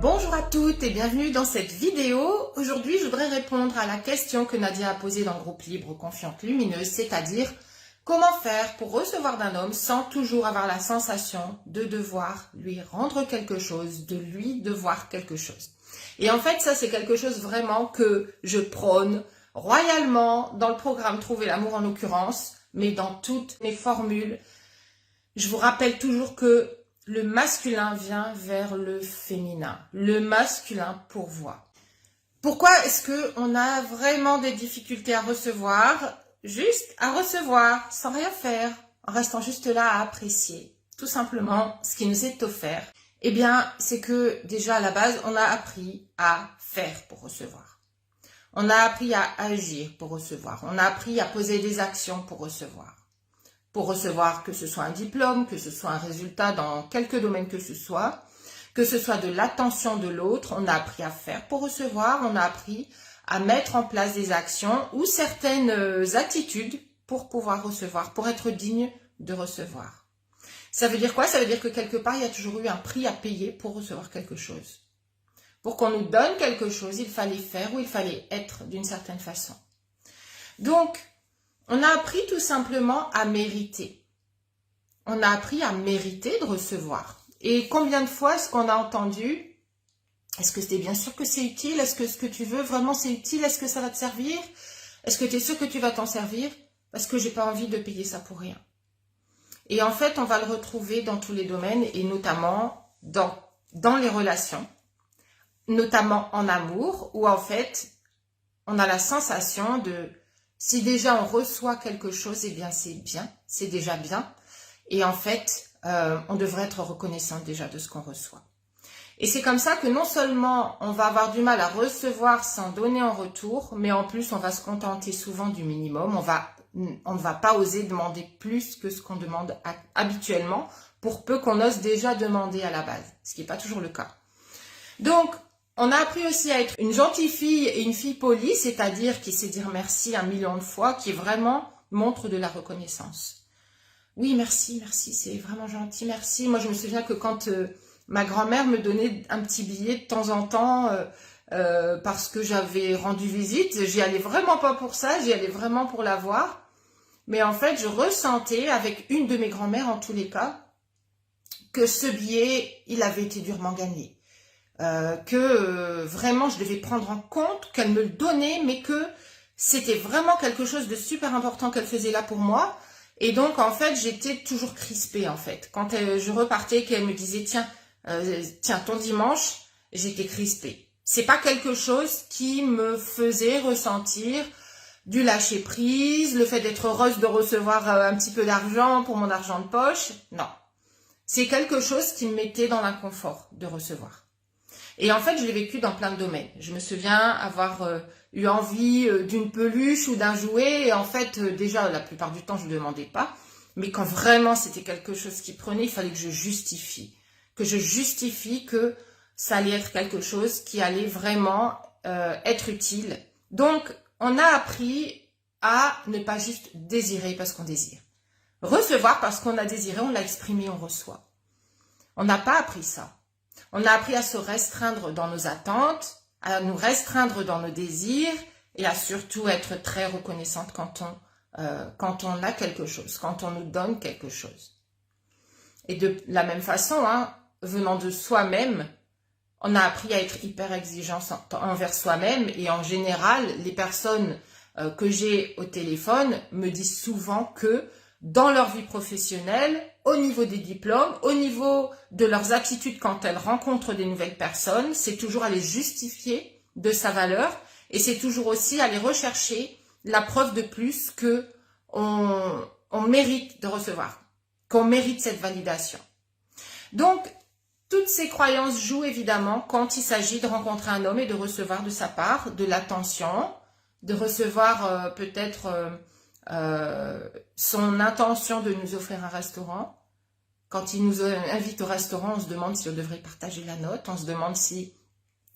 Bonjour à toutes et bienvenue dans cette vidéo. Aujourd'hui, je voudrais répondre à la question que Nadia a posée dans le groupe Libre Confiante Lumineuse, c'est-à-dire comment faire pour recevoir d'un homme sans toujours avoir la sensation de devoir lui rendre quelque chose, de lui devoir quelque chose. Et en fait, ça c'est quelque chose vraiment que je prône royalement dans le programme Trouver l'amour en l'occurrence, mais dans toutes mes formules. Je vous rappelle toujours que le masculin vient vers le féminin. Le masculin pourvoit. Pourquoi est-ce qu'on a vraiment des difficultés à recevoir? Juste à recevoir, sans rien faire, en restant juste là à apprécier. Tout simplement, ce qui nous est offert. Eh bien, c'est que déjà à la base, on a appris à faire pour recevoir. On a appris à agir pour recevoir. On a appris à poser des actions pour recevoir. Pour recevoir que ce soit un diplôme, que ce soit un résultat dans quelque domaine que ce soit de l'attention de l'autre, on a appris à faire pour recevoir, on a appris à mettre en place des actions ou certaines attitudes pour pouvoir recevoir, pour être digne de recevoir. Ça veut dire quoi? Ça veut dire que quelque part, il y a toujours eu un prix à payer pour recevoir quelque chose. Pour qu'on nous donne quelque chose, il fallait faire ou il fallait être d'une certaine façon. Donc, on a appris tout simplement à mériter. On a appris à mériter de recevoir. Et combien de fois est-ce qu'on a entendu? Est-ce que c'est bien sûr que c'est utile? Est-ce que ce que tu veux vraiment c'est utile? Est-ce que ça va te servir? Est-ce que tu es sûr que tu vas t'en servir? Parce que j'ai pas envie de payer ça pour rien. Et en fait, on va le retrouver dans tous les domaines et notamment dans les relations, notamment en amour, où en fait, on a la sensation de... Si déjà on reçoit quelque chose, eh bien c'est déjà bien. Et en fait, on devrait être reconnaissant déjà de ce qu'on reçoit. Et c'est comme ça que non seulement on va avoir du mal à recevoir sans donner en retour, mais en plus on va se contenter souvent du minimum. On ne va pas oser demander plus que ce qu'on demande habituellement, pour peu qu'on ose déjà demander à la base, ce qui n'est pas toujours le cas. Donc, on a appris aussi à être une gentille fille et une fille polie, c'est-à-dire qui sait dire merci 1 million de fois, qui vraiment montre de la reconnaissance. Oui, merci, c'est vraiment gentil, merci. Moi, je me souviens que quand ma grand-mère me donnait un petit billet de temps en temps, parce que j'avais rendu visite, j'y allais vraiment pas pour ça, j'y allais vraiment pour la voir. Mais en fait, je ressentais, avec une de mes grand-mères en tous les cas, que ce billet, il avait été durement gagné. Vraiment je devais prendre en compte qu'elle me le donnait, mais que c'était vraiment quelque chose de super important qu'elle faisait là pour moi. Et donc en fait j'étais toujours crispée en fait. Quand je repartais, qu'elle me disait tiens ton dimanche, j'étais crispée. C'est pas quelque chose qui me faisait ressentir du lâcher prise, le fait d'être heureuse de recevoir un petit peu d'argent pour mon argent de poche. Non, c'est quelque chose qui me mettait dans l'inconfort de recevoir. Et en fait, je l'ai vécu dans plein de domaines. Je me souviens avoir eu envie d'une peluche ou d'un jouet. Et en fait, déjà, la plupart du temps, je ne demandais pas. Mais quand vraiment c'était quelque chose qui prenait, il fallait que je justifie. Que je justifie que ça allait être quelque chose qui allait vraiment être utile. Donc, on a appris à ne pas juste désirer parce qu'on désire. Recevoir parce qu'on a désiré, on l'a exprimé, on reçoit. On n'a pas appris ça. On a appris à se restreindre dans nos attentes, à nous restreindre dans nos désirs et à surtout être très reconnaissante quand on a quelque chose, quand on nous donne quelque chose. Et de la même façon, venant de soi-même, on a appris à être hyper exigeant envers soi-même et en général, les personnes que j'ai au téléphone me disent souvent que dans leur vie professionnelle, au niveau des diplômes, au niveau de leurs attitudes quand elles rencontrent des nouvelles personnes, c'est toujours aller justifier de sa valeur et c'est toujours aussi aller rechercher la preuve de plus que on mérite de recevoir, qu'on mérite cette validation. Donc, toutes ces croyances jouent évidemment quand il s'agit de rencontrer un homme et de recevoir de sa part de l'attention, de recevoir peut-être... son intention de nous offrir un restaurant. Quand il nous invite au restaurant, on se demande si on devrait partager la note, on se demande si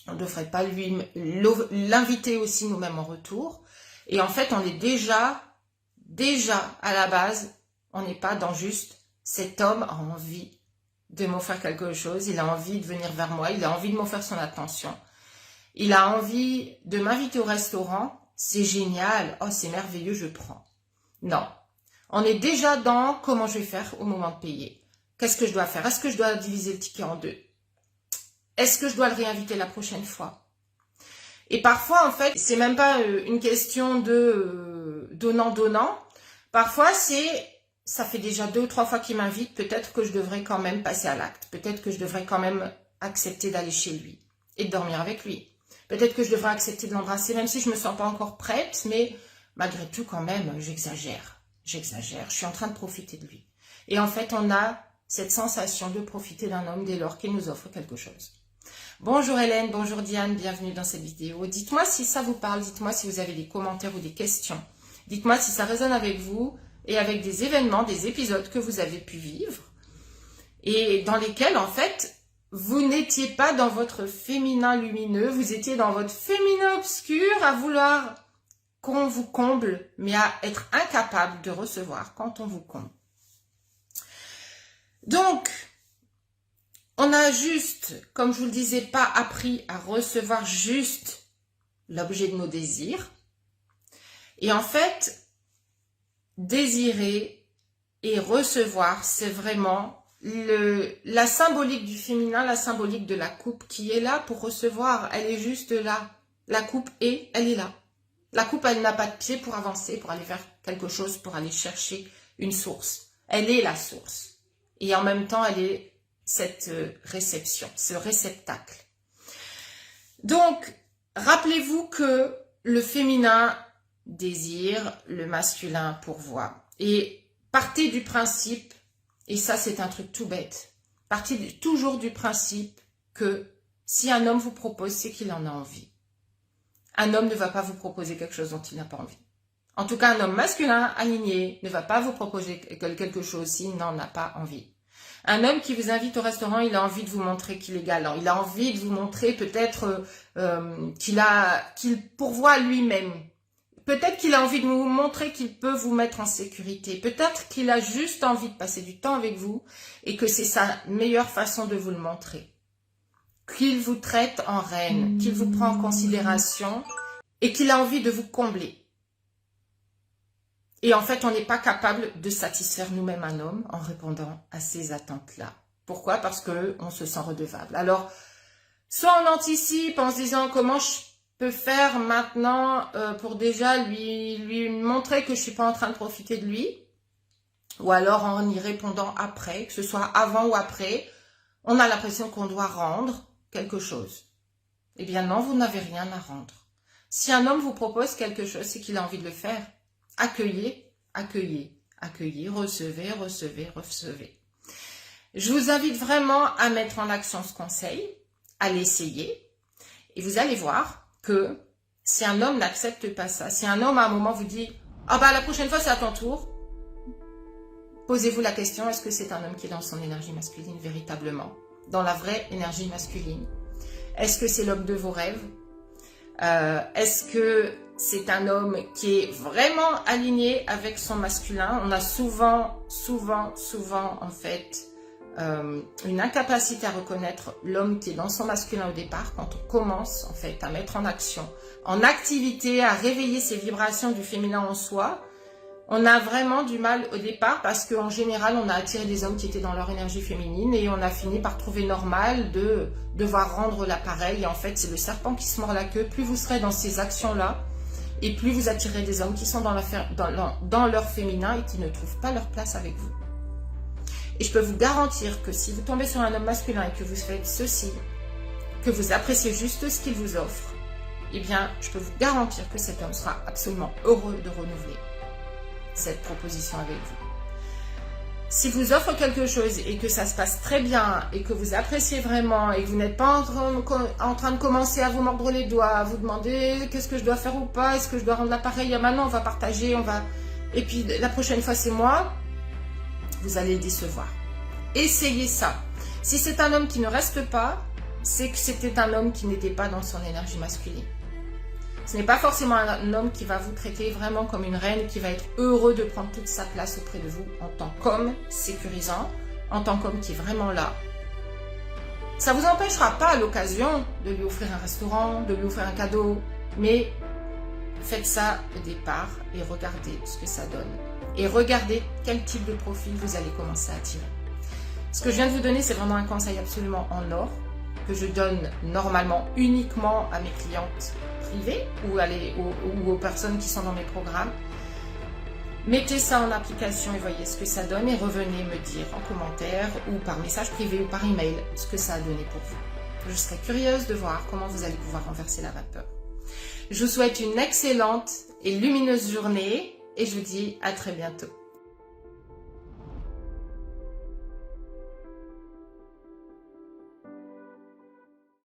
on ne devrait pas l'inviter aussi nous-mêmes en retour. Et en fait, on est déjà à la base, on n'est pas dans juste cet homme a envie de m'offrir quelque chose, il a envie de venir vers moi, il a envie de m'offrir son attention. Il a envie de m'inviter au restaurant, c'est génial, oh c'est merveilleux, je prends. Non, on est déjà dans comment je vais faire au moment de payer. Qu'est-ce que je dois faire? Est-ce que je dois diviser le ticket en deux? Est-ce que je dois le réinviter la prochaine fois? Et parfois, en fait, c'est même pas une question de donnant-donnant. Parfois, ça fait déjà 2 ou 3 fois qu'il m'invite, peut-être que je devrais quand même passer à l'acte. Peut-être que je devrais quand même accepter d'aller chez lui et de dormir avec lui. Peut-être que je devrais accepter de l'embrasser, même si je me sens pas encore prête, mais malgré tout, quand même, j'exagère. J'exagère, je suis en train de profiter de lui. Et en fait, on a cette sensation de profiter d'un homme dès lors qu'il nous offre quelque chose. Bonjour Hélène, bonjour Diane, bienvenue dans cette vidéo. Dites-moi si ça vous parle, dites-moi si vous avez des commentaires ou des questions. Dites-moi si ça résonne avec vous et avec des événements, des épisodes que vous avez pu vivre et dans lesquels, en fait, vous n'étiez pas dans votre féminin lumineux, vous étiez dans votre féminin obscur à vouloir qu'on vous comble, mais à être incapable de recevoir quand on vous comble. Donc, on a juste, comme je vous le disais, pas appris à recevoir juste l'objet de nos désirs. Et en fait, désirer et recevoir, c'est vraiment la symbolique du féminin, la symbolique de la coupe qui est là pour recevoir. Elle est juste là. La coupe est, elle est là. La coupe, elle n'a pas de pied pour avancer, pour aller faire quelque chose, pour aller chercher une source. Elle est la source. Et en même temps, elle est cette réception, ce réceptacle. Donc, rappelez-vous que le féminin désire, le masculin pourvoit. Et partez du principe, et ça c'est un truc tout bête, partez toujours du principe que si un homme vous propose, c'est qu'il en a envie. Un homme ne va pas vous proposer quelque chose dont il n'a pas envie. En tout cas, un homme masculin aligné ne va pas vous proposer quelque chose s'il n'en a pas envie. Un homme qui vous invite au restaurant, il a envie de vous montrer qu'il est galant. Il a envie de vous montrer peut-être qu'il pourvoit lui-même. Peut-être qu'il a envie de vous montrer qu'il peut vous mettre en sécurité. Peut-être qu'il a juste envie de passer du temps avec vous et que c'est sa meilleure façon de vous le montrer. Qu'il vous traite en reine, qu'il vous prend en considération et qu'il a envie de vous combler. Et en fait, on n'est pas capable de satisfaire nous-mêmes un homme en répondant à ces attentes-là. Pourquoi? Parce qu'on se sent redevable. Alors, soit on anticipe en se disant comment je peux faire maintenant pour déjà lui montrer que je ne suis pas en train de profiter de lui, ou alors en y répondant après, que ce soit avant ou après, on a l'impression qu'on doit rendre quelque chose. Eh bien non, vous n'avez rien à rendre. Si un homme vous propose quelque chose, c'est qu'il a envie de le faire. Accueillez, accueillez, accueillez, recevez, recevez, recevez. Je vous invite vraiment à mettre en action ce conseil, à l'essayer, et vous allez voir que si un homme n'accepte pas ça, si un homme à un moment vous dit « Ah bah la prochaine fois c'est à ton tour », posez-vous la question, est-ce que c'est un homme qui est dans son énergie masculine véritablement, dans la vraie énergie masculine? Est-ce que c'est l'homme de vos rêves? Est-ce que c'est un homme qui est vraiment aligné avec son masculin? On a souvent en fait une incapacité à reconnaître l'homme qui est dans son masculin au départ quand on commence en fait à mettre en action, en activité, à réveiller ces vibrations du féminin en soi. On a vraiment du mal au départ parce qu'en général, on a attiré des hommes qui étaient dans leur énergie féminine et on a fini par trouver normal de devoir rendre l'appareil. Et en fait, c'est le serpent qui se mord la queue. Plus vous serez dans ces actions-là et plus vous attirez des hommes qui sont dans leur féminin et qui ne trouvent pas leur place avec vous. Et je peux vous garantir que si vous tombez sur un homme masculin et que vous faites ceci, que vous appréciez juste ce qu'il vous offre, eh bien, je peux vous garantir que cet homme sera absolument heureux de renouveler cette proposition avec vous. Si vous offre quelque chose et que ça se passe très bien et que vous appréciez vraiment et que vous n'êtes pas en train de commencer à vous mordre les doigts, à vous demander qu'est-ce que je dois faire ou pas, est-ce que je dois rendre l'appareil, maintenant on va partager, et puis la prochaine fois c'est moi, vous allez le décevoir. Essayez ça. Si c'est un homme qui ne reste pas, c'est que c'était un homme qui n'était pas dans son énergie masculine. Ce n'est pas forcément un homme qui va vous traiter vraiment comme une reine, qui va être heureux de prendre toute sa place auprès de vous en tant qu'homme sécurisant, en tant qu'homme qui est vraiment là. Ça ne vous empêchera pas à l'occasion de lui offrir un restaurant, de lui offrir un cadeau, mais faites ça au départ et regardez ce que ça donne. Et regardez quel type de profil vous allez commencer à attirer. Ce que je viens de vous donner, c'est vraiment un conseil absolument en or, que je donne normalement uniquement à mes clientes privées ou aux personnes qui sont dans mes programmes. Mettez ça en application et voyez ce que ça donne et revenez me dire en commentaire ou par message privé ou par email ce que ça a donné pour vous. Je serais curieuse de voir comment vous allez pouvoir renverser la vapeur. Je vous souhaite une excellente et lumineuse journée et je vous dis à très bientôt.